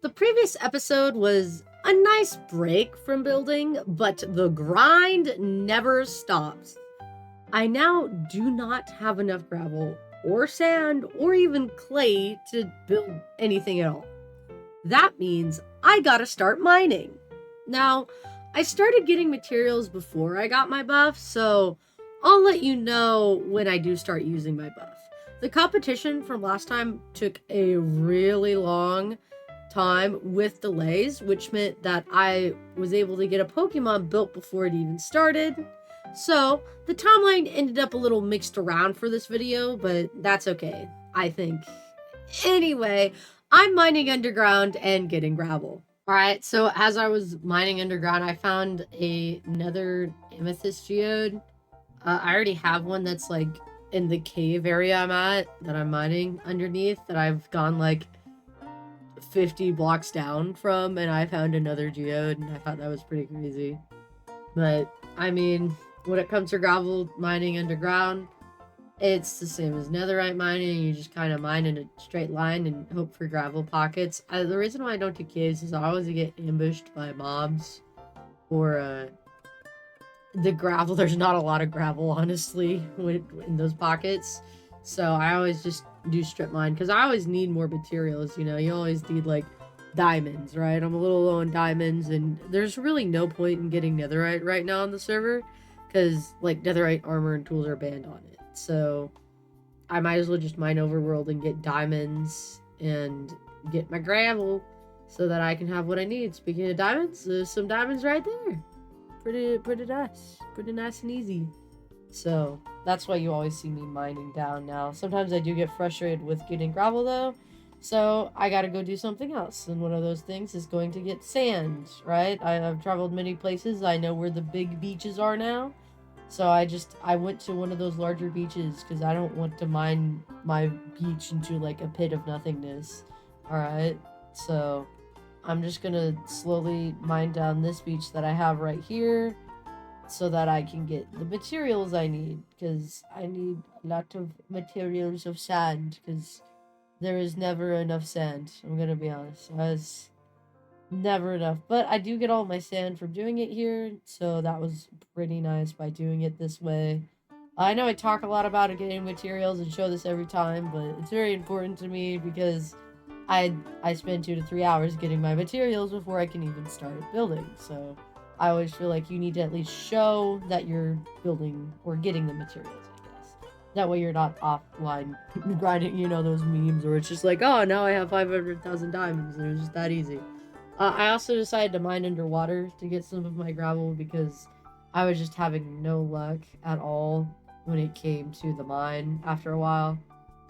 The previous episode was a nice break from building, but the grind never stops. I now do not have enough gravel or sand or even clay to build anything at all. That means I gotta start mining. Now, I started getting materials before I got my buff, so I'll let you know when I do start using my buff. The competition from last time took a really long time with delays, which meant that I was able to get a Pokemon built before it even started. So the timeline ended up a little mixed around for this video, but that's okay, I think. Anyway, I'm mining underground and getting gravel. Alright, so as I was mining underground, I found another amethyst geode. I already have one that's like in the cave area I'm at that I'm mining underneath that I've gone like 50 blocks down from, and I found another geode, and I thought that was pretty crazy. But I mean, when it comes to gravel mining underground, it's the same as netherite mining. You just kind of mine in a straight line and hope for gravel pockets. The reason why I don't do caves is I always get ambushed by mobs or the gravel. There's not a lot of gravel, honestly, in those pockets. So I always just do strip mine because I always need more materials. You know, you always need like diamonds, right? I'm a little low on diamonds, and there's really no point in getting netherite right now on the server because like netherite armor and tools are banned on it. So I might as well just mine overworld and get diamonds and get my gravel so that I can have what I need. Speaking of diamonds, there's some diamonds right there. Pretty nice and easy. So that's why you always see me mining down now. Sometimes I do get frustrated with getting gravel though, so I gotta go do something else. And one of those things is going to get sand, right? I've traveled many places. I know where the big beaches are now. So I went to one of those larger beaches because I don't want to mine my beach into like a pit of nothingness. Alright, so I'm just gonna slowly mine down this beach that I have right here so that I can get the materials I need, because I need a lot of materials of sand because there is never enough sand. I'm gonna be honest. There's never enough. But I do get all my sand from doing it here, so that was pretty nice by doing it this way. I know I talk a lot about getting materials and show this every time, but it's very important to me because I spend 2 to 3 hours getting my materials before I can even start building. So I always feel like you need to at least show that you're building or getting the materials, I guess. That way you're not offline grinding, you know, those memes where it's just like, oh, now I have 500,000 diamonds. And it was just that easy. I also decided to mine underwater to get some of my gravel because I was just having no luck at all when it came to the mine after a while.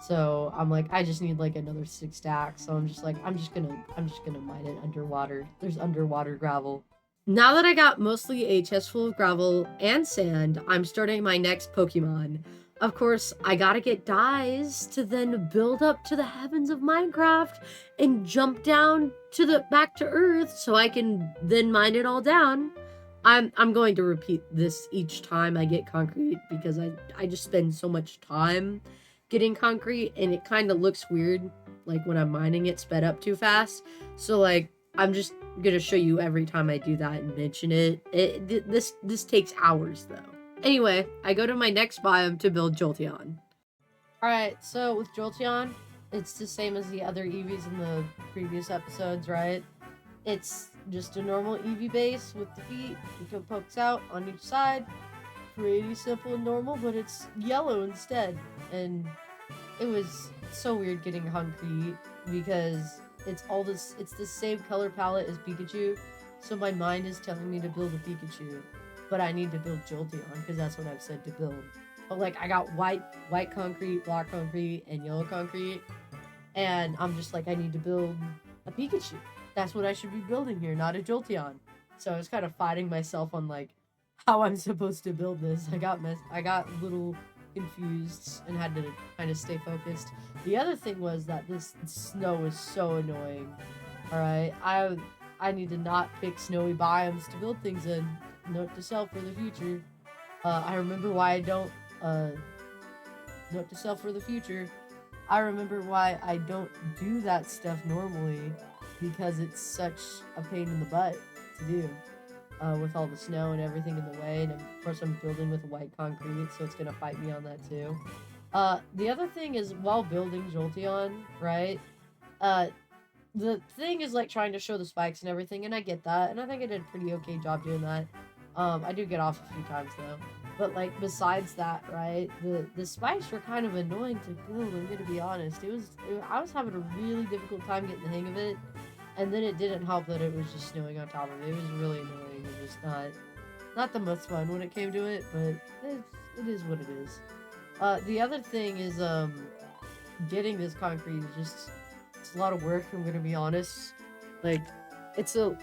So I'm like, I just need like another 6 stacks. So I'm just like, I'm just gonna mine it underwater. There's underwater gravel. Now that I got mostly a chest full of gravel and sand, I'm starting my next Pokemon. Of course, I gotta get dyes to then build up to the heavens of Minecraft and jump down to back to Earth so I can then mine it all down. I'm going to repeat this each time I get concrete because I just spend so much time getting concrete and it kind of looks weird like when I'm mining it sped up too fast. So like I'm just gonna show you every time I do that and mention it. This takes hours though. Anyway, I go to my next biome to build Jolteon. Alright, so with Jolteon, it's the same as the other Eevees in the previous episodes, right? It's just a normal Eevee base with the feet. It pokes out on each side. Pretty simple and normal, but it's yellow instead. And it was so weird getting concrete because it's the same color palette as Pikachu. So my mind is telling me to build a Pikachu. But I need to build Jolteon because that's what I've said to build. But like I got white concrete, black concrete, and yellow concrete, and I'm just like I need to build a Pikachu. That's what I should be building here, not a Jolteon. So I was kind of fighting myself on like how I'm supposed to build this. I got a little confused and had to kind of stay focused. The other thing was that this snow is so annoying. All right, I need to not pick snowy biomes to build things in. Note to self for the future. I remember why I don't, note to self for the future. I remember why I don't do that stuff normally. because it's such a pain in the butt to do. With all the snow and everything in the way, and of course I'm building with white concrete, so it's gonna fight me on that too. The other thing is, while building Jolteon, right? Uh, the thing is like trying to show the spikes and everything, and I get that, and I think I did a pretty okay job doing that. I do get off a few times though, but like besides that, right? The spikes were kind of annoying to build. I'm gonna be honest. I was having a really difficult time getting the hang of it, and then it didn't help that it was just snowing on top of it. It was really annoying and just not the most fun when it came to it, but it is what it is. The other thing is getting this concrete is just it's a lot of work. I'm gonna be honest. Like it's a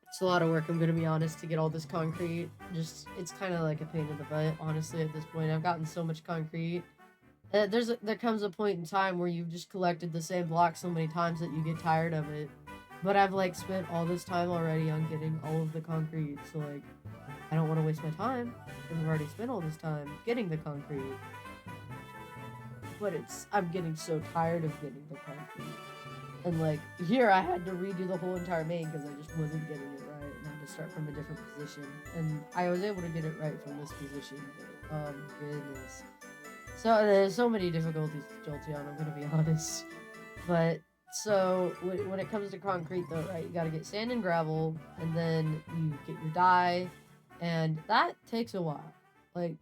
it's a lot of work. I'm gonna be honest to get all this concrete. Just it's kind of like a pain in the butt. Honestly, at this point, I've gotten so much concrete. There comes a point in time where you've just collected the same block so many times that you get tired of it. But I've like spent all this time already on getting all of the concrete, so like I don't want to waste my time because I've already spent all this time getting the concrete. But I'm getting so tired of getting the concrete. And like here I had to redo the whole entire main because I just wasn't getting it right and I had to start from a different position. And I was able to get it right from this position, but goodness. So there's so many difficulties with Jolteon, I'm gonna be honest. But so when it comes to concrete though, right, you gotta get sand and gravel, and then you get your dye, and that takes a while. Like,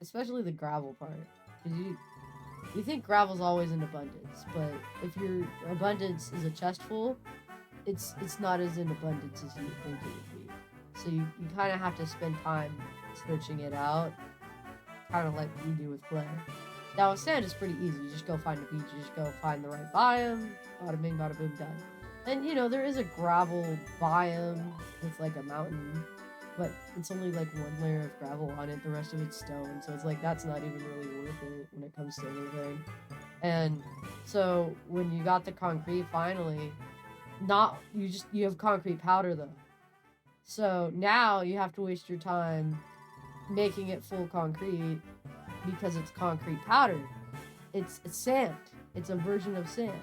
especially the gravel part. Because you think gravel's always in abundance, but if your abundance is a chest full, it's not as in abundance as you would think it would be. So you kind of have to spend time searching it out, kind of like we do with clay. Now with sand, it's pretty easy. You just go find a beach, you just go find the right biome, bada bing, bada boom, done. And you know, there is a gravel biome with like a mountain, but it's only like one layer of gravel on it, the rest of it's stone, so it's like that's not even really worth it when it comes to anything. And so when you got the concrete finally, you have concrete powder though. So now you have to waste your time making it full concrete because it's concrete powder. It's sand. It's a version of sand.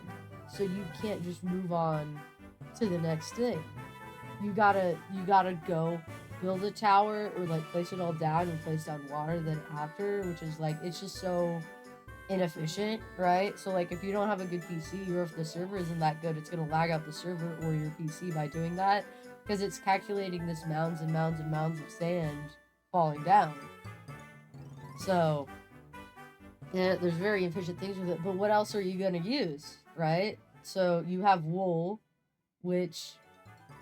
So you can't just move on to the next thing. You gotta go build a tower or like place it all down and place down water then after, which is like it's just so inefficient, right? So like if you don't have a good PC or if the server isn't that good, it's gonna lag out the server or your PC by doing that because it's calculating this mounds and mounds and mounds of sand falling down. So yeah, there's very efficient things with it, but what else are you gonna use, right? So you have wool, which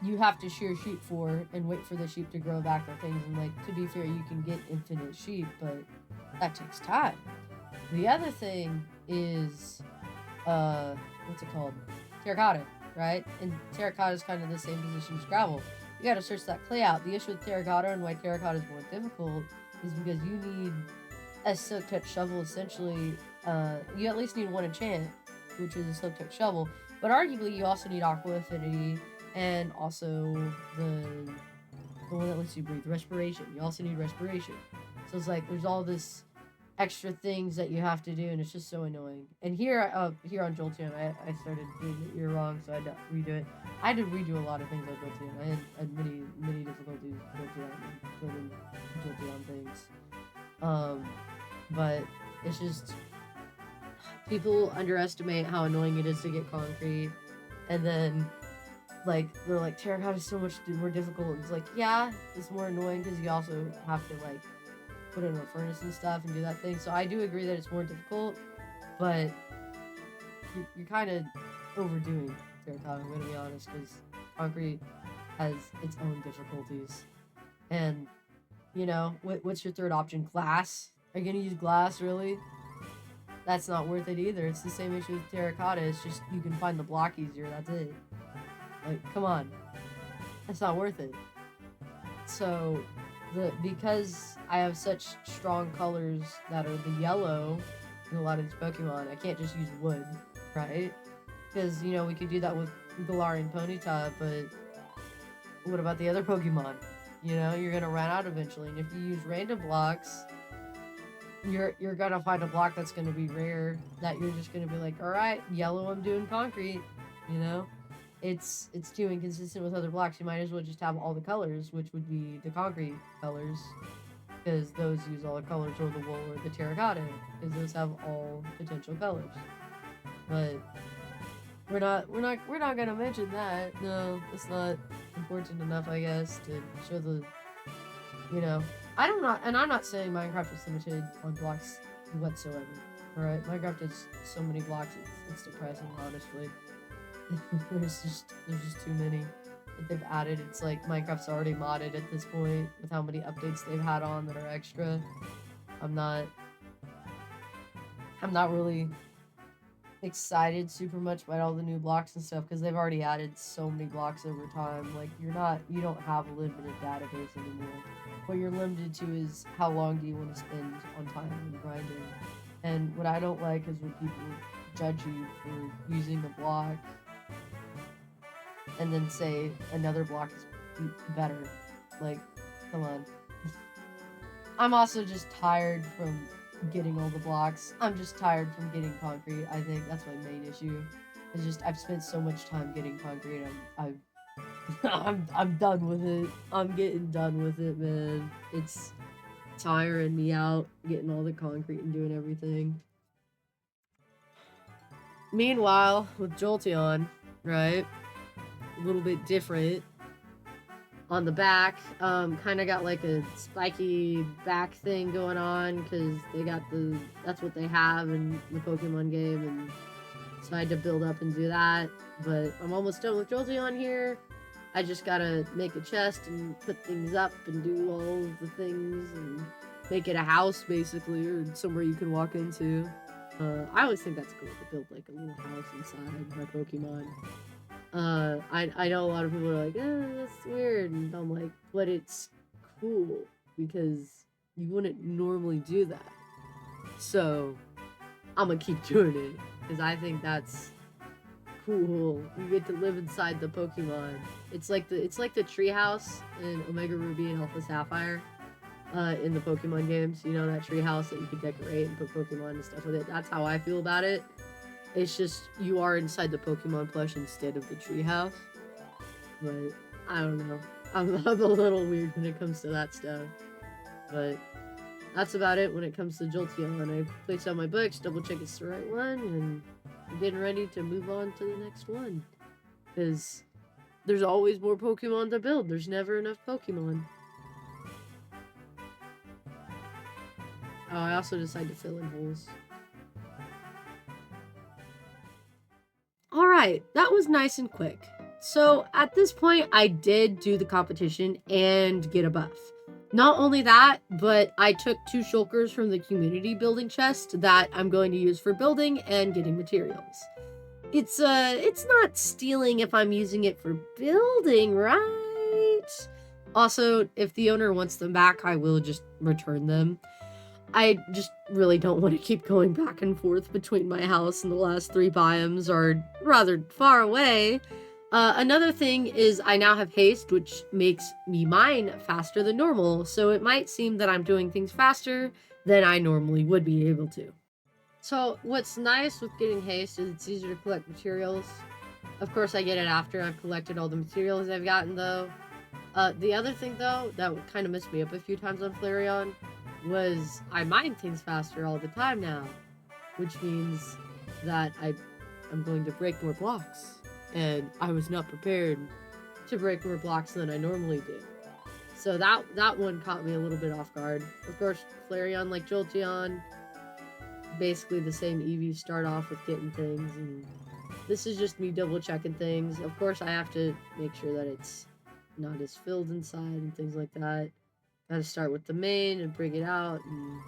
you have to shear sheep for and wait for the sheep to grow back or things. And like, to be fair, you can get infinite sheep, but that takes time. The other thing is, what's it called? Terracotta, right? And terracotta is kind of the same position as gravel. You gotta search that clay out. The issue with terracotta and why terracotta is more difficult is because you need a silk touch shovel essentially. You at least need one enchant, which is a silk touch shovel, but arguably you also need aqua affinity and also the one that lets you breathe, respiration. You also need respiration. So it's like there's all this extra things that you have to do, and it's just so annoying. And here on Jolteon, I started doing it year wrong, so I had to redo it. I had to redo a lot of things on Jolteon. I had many difficulties with Jolteon things. But it's just people underestimate how annoying it is to get concrete, and then like they're like terracotta is so much more difficult. It's like, yeah, it's more annoying because you also have to like put it in a furnace and stuff and do that thing. So I do agree that it's more difficult, but you're kind of overdoing terracotta, I'm gonna be honest, because concrete has its own difficulties. And you know, what's your third option? Glass? Are you gonna use glass, really? That's not worth it either. It's the same issue with terracotta. It's just you can find the block easier, that's it. Like, come on. That's not worth it. So, because I have such strong colors that are the yellow in a lot of these Pokemon, I can't just use wood, right? Because, you know, we could do that with Galarian Ponyta, but what about the other Pokemon? You know, you're gonna run out eventually, and if you use random blocks, you're gonna find a block that's gonna be rare, that you're just gonna be like, alright, yellow, I'm doing concrete, you know? it's too inconsistent with other blocks. You might as well just have all the colors, which would be the concrete colors, because those use all the colors, or the wool or the terracotta, because those have all potential colors. But we're not gonna mention that. No, it's not important enough, I guess, to show the, you know. I'm not saying Minecraft is limited on blocks whatsoever. Alright, Minecraft has so many blocks, it's depressing, honestly. there's just too many that they've added. It's like Minecraft's already modded at this point with how many updates they've had on that are extra. I'm not really excited super much about all the new blocks and stuff, because they've already added so many blocks over time. Like, you don't have a limited database anymore. What you're limited to is how long do you want to spend on time and grinding. And what I don't like is when people judge you for using a block and then say another block is better. Like, come on. I'm also just tired from getting all the blocks. I'm just tired from getting concrete. I think that's my main issue. It's just I've spent so much time getting concrete. I'm done with it. I'm getting done with it, man. It's tiring me out getting all the concrete and doing everything. Meanwhile, with Jolteon, right? A little bit different. On the back, kind of got like a spiky back thing going on, because they got that's what they have in the Pokemon game, and so I had to build up and do that. But I'm almost done with Jolteon here. I just gotta make a chest and put things up and do all of the things and make it a house, basically, or somewhere you can walk into. I always think that's cool to build like a little house inside my Pokemon. I know a lot of people are like, that's weird, and I'm like, but it's cool, because you wouldn't normally do that. So, I'm gonna keep doing it, because I think that's cool. You get to live inside the Pokemon. It's like the treehouse in Omega Ruby and Alpha Sapphire, in the Pokemon games. You know, that treehouse that you could decorate and put Pokemon and stuff with it. That's how I feel about it. It's just, you are inside the Pokemon plush instead of the treehouse. But, I don't know. I'm a little weird when it comes to that stuff. But, that's about it when it comes to Jolteon. I placed out my books, double check it's the right one, and I'm getting ready to move on to the next one. Because there's always more Pokemon to build. There's never enough Pokemon. Oh, I also decided to fill in holes. Alright, that was nice and quick. So, at this point, I did do the competition and get a buff. Not only that, but I took 2 shulkers from the community building chest that I'm going to use for building and getting materials. It's not stealing if I'm using it for building, right? Also, if the owner wants them back, I will just return them. I just really don't want to keep going back and forth between my house and the last 3 biomes are rather far away. Another thing is I now have haste, which makes me mine faster than normal, so it might seem that I'm doing things faster than I normally would be able to. So what's nice with getting haste is it's easier to collect materials. Of course, I get it after I've collected all the materials I've gotten, though. The other thing, though, that kind of messed me up a few times on Flareon was I mine things faster all the time now, which means that I'm going to break more blocks. And I was not prepared to break more blocks than I normally do. So that one caught me a little bit off guard. Of course, Flareon, like Jolteon, basically the same EVs start off with getting things, and this is just me double checking things. Of course, I have to make sure that it's not as filled inside and things like that. Gotta start with the main and bring it out and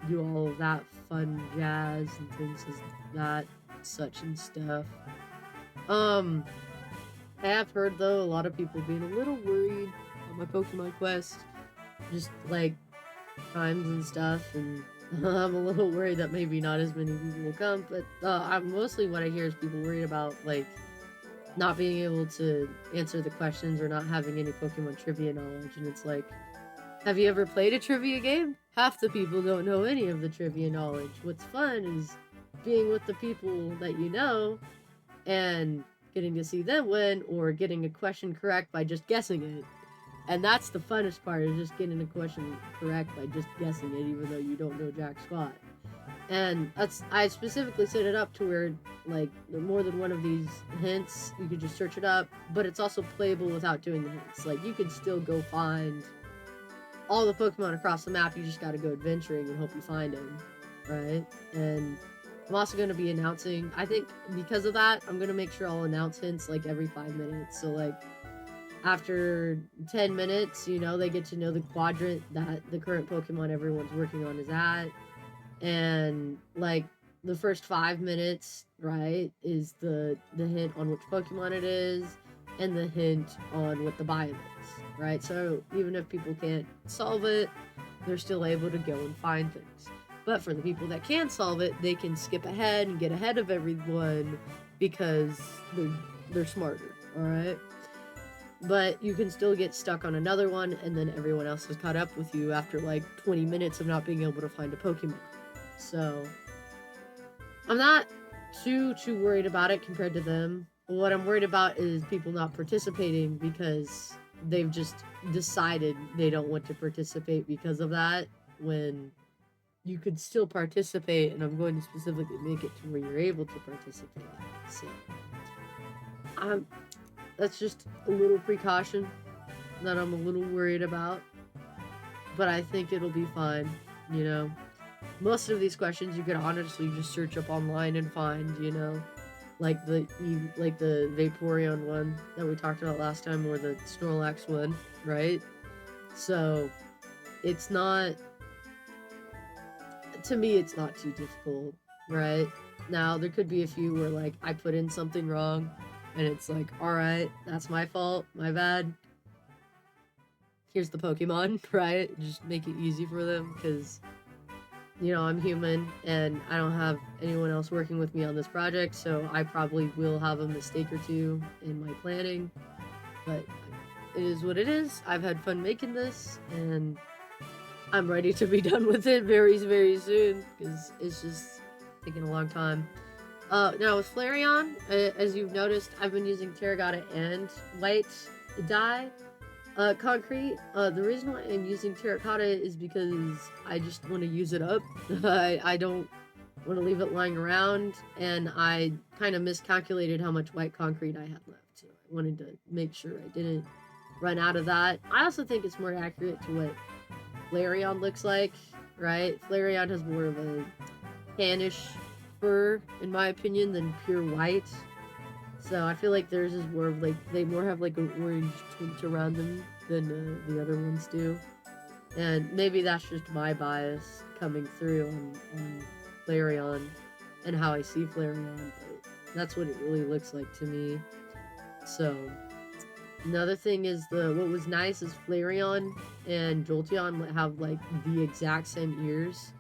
do all of that fun jazz and things as that, such and stuff. I have heard, though, a lot of people being a little worried on my Pokemon Quest. Just, like, times and stuff, and I'm a little worried that maybe not as many people will come, but mostly what I hear is people worried about, like, not being able to answer the questions or not having any Pokemon trivia knowledge, and it's like, have you ever played a trivia game? Half the people don't know any of the trivia knowledge. What's fun is being with the people that you know and getting to see them win or getting a question correct by just guessing it. And that's the funnest part, is just getting a question correct by just guessing it, even though you don't know jack squat. And I specifically set it up to where, like, more than one of these hints, you could just search it up, but it's also playable without doing the hints. Like, you could still go find all the Pokemon across the map, you just gotta go adventuring and hope you find them, right? And I'm also going to be announcing, I think because of that, I'm going to make sure I'll announce hints, like, every 5 minutes. So, like, after 10 minutes, you know, they get to know the quadrant that the current Pokemon everyone's working on is at. And, like, the first 5 minutes, right, is the hint on which Pokemon it is, and the hint on what the biome is, right? So even if people can't solve it, they're still able to go and find things. But for the people that can solve it, they can skip ahead and get ahead of everyone because they're smarter, alright? But you can still get stuck on another one, and then everyone else has caught up with you after, like, 20 minutes of not being able to find a Pokemon. So, I'm not too worried about it compared to them. What I'm worried about is people not participating because they've just decided they don't want to participate because of that, when you could still participate, and I'm going to specifically make it to where you're able to participate. So, that's just a little precaution that I'm a little worried about, but I think it'll be fine, you know. Most of these questions you could honestly just search up online and find, you know, like the Vaporeon one that we talked about last time, or the Snorlax one, right? So, it's not, to me, it's not too difficult, right? Now, there could be a few where, like, I put in something wrong, and it's like, alright, that's my fault, my bad. Here's the Pokemon, right? Just make it easy for them, because, you know, I'm human, and I don't have anyone else working with me on this project, so I probably will have a mistake or two in my planning, but it is what it is. I've had fun making this, and I'm ready to be done with it very, very soon, because it's just taking a long time. Now with Flareon, as you've noticed, I've been using terracotta and white dye concrete. The reason why I'm using terracotta is because I just want to use it up. I don't want to leave it lying around, and I kind of miscalculated how much white concrete I had left, so I wanted to make sure I didn't run out of that. I also think it's more accurate to what Flareon looks like, right? Flareon has more of a tannish fur, in my opinion, than pure white. So I feel like theirs is more of, like, they more have, like, an orange tint around them than the other ones do. And maybe that's just my bias coming through on Flareon and how I see Flareon, but that's what it really looks like to me. So, another thing is, what was nice is Flareon and Jolteon have, like, the exact same ears.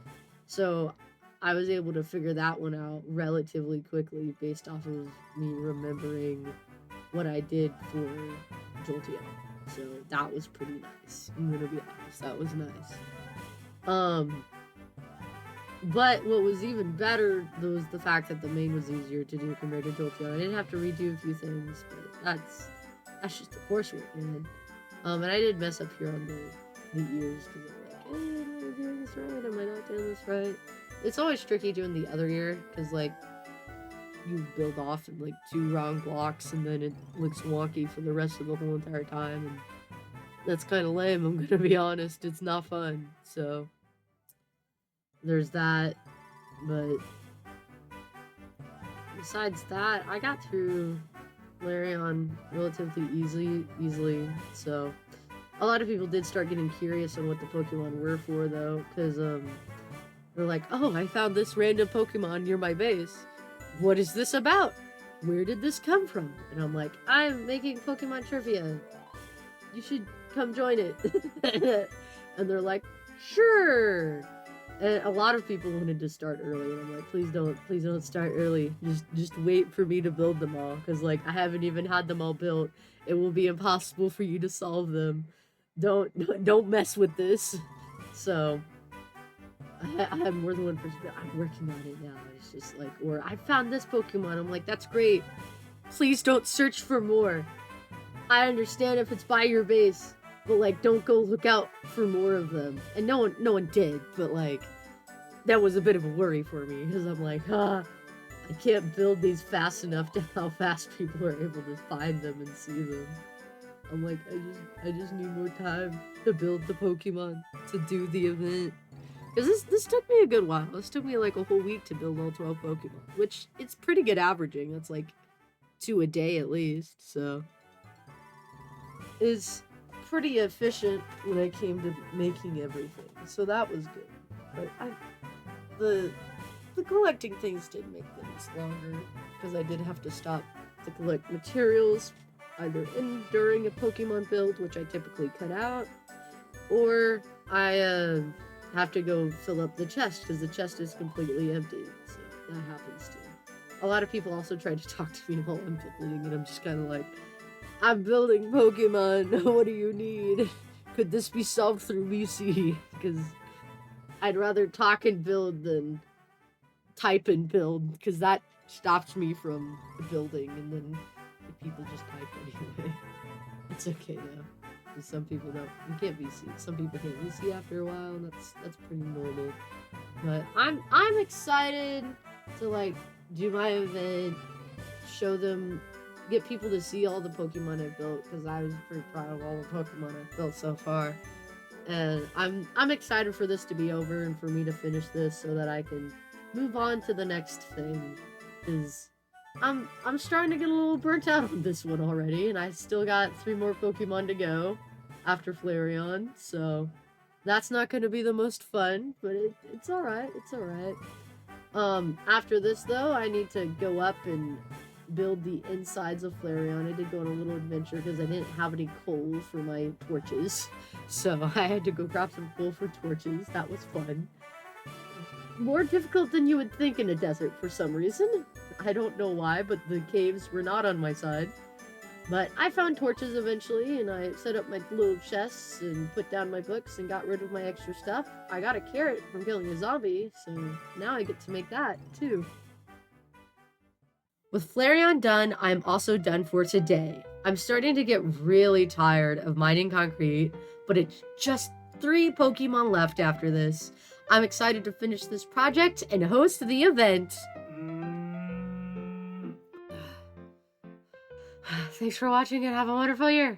So, I was able to figure that one out relatively quickly based off of me remembering what I did for Jolteon. So, that was pretty nice. I'm gonna be honest, that was nice. But what was even better was the fact that the main was easier to do compared to Jolteon. I didn't have to redo a few things, but that's just the coursework, man. And I did mess up here on the ears, because I'm like, hey, am I doing this right? Am I not doing this right? It's always tricky doing the other ear, because, like, you build off in, like, 2 wrong blocks, and then it looks wonky for the rest of the whole entire time, and that's kind of lame, I'm gonna be honest. It's not fun, so there's that. But besides that, I got through Flareon relatively easily, so a lot of people did start getting curious on what the Pokemon were for, though, because they're like, oh, I found this random Pokemon near my base. What is this about? Where did this come from? And I'm like, I'm making Pokemon trivia. You should come join it. And they're like, sure. And a lot of people wanted to start early, and I'm like, please don't start early. Just wait for me to build them all, because, like, I haven't even had them all built. It will be impossible for you to solve them. Don't mess with this. So, I have more than one person. I'm working on it now. It's just like, or I found this Pokemon. I'm like, that's great. Please don't search for more. I understand if it's by your base, but like, don't go look out for more of them. And no one did, but like, that was a bit of a worry for me because I'm like, I can't build these fast enough to how fast people are able to find them and see them. I'm like, I just need more time to build the Pokemon to do the event. Because this took me a good while. This took me like a whole week to build all 12 Pokemon, which it's pretty good averaging. That's like 2 a day at least, so it's pretty efficient when it came to making everything. So that was good. But the collecting things did make things longer because I did have to stop to collect materials either during a Pokemon build, which I typically cut out, or I have to go fill up the chest because the chest is completely empty. So that happens too. A lot of people also try to talk to me while I'm building, and I'm just kind of like, I'm building Pokemon. What do you need? Could this be solved through VC? Because I'd rather talk and build than type and build, because that stops me from building, and then the people just type anyway. It's okay though. Some people don't. You can't VC. Some people can't VC after a while, and that's pretty normal. But I'm excited to like do my event, show them, get people to see all the Pokemon I built, because I was pretty proud of all the Pokemon I've built so far. And I'm excited for this to be over and for me to finish this so that I can move on to the next thing. Because I'm starting to get a little burnt out on this one already, and I still got 3 more Pokemon to go after Flareon, so that's not going to be the most fun, but it's alright, it's alright. After this though, I need to go up and build the insides of Flareon. I did go on a little adventure because I didn't have any coal for my torches, so I had to go grab some coal for torches. That was fun. More difficult than you would think in a desert for some reason. I don't know why, but the caves were not on my side. But I found torches eventually, and I set up my little chests and put down my books and got rid of my extra stuff. I got a carrot from killing a zombie, so now I get to make that too. With Flareon done, I'm also done for today. I'm starting to get really tired of mining concrete, but it's just 3 Pokemon left after this. I'm excited to finish this project and host the event. Thanks for watching and have a wonderful year.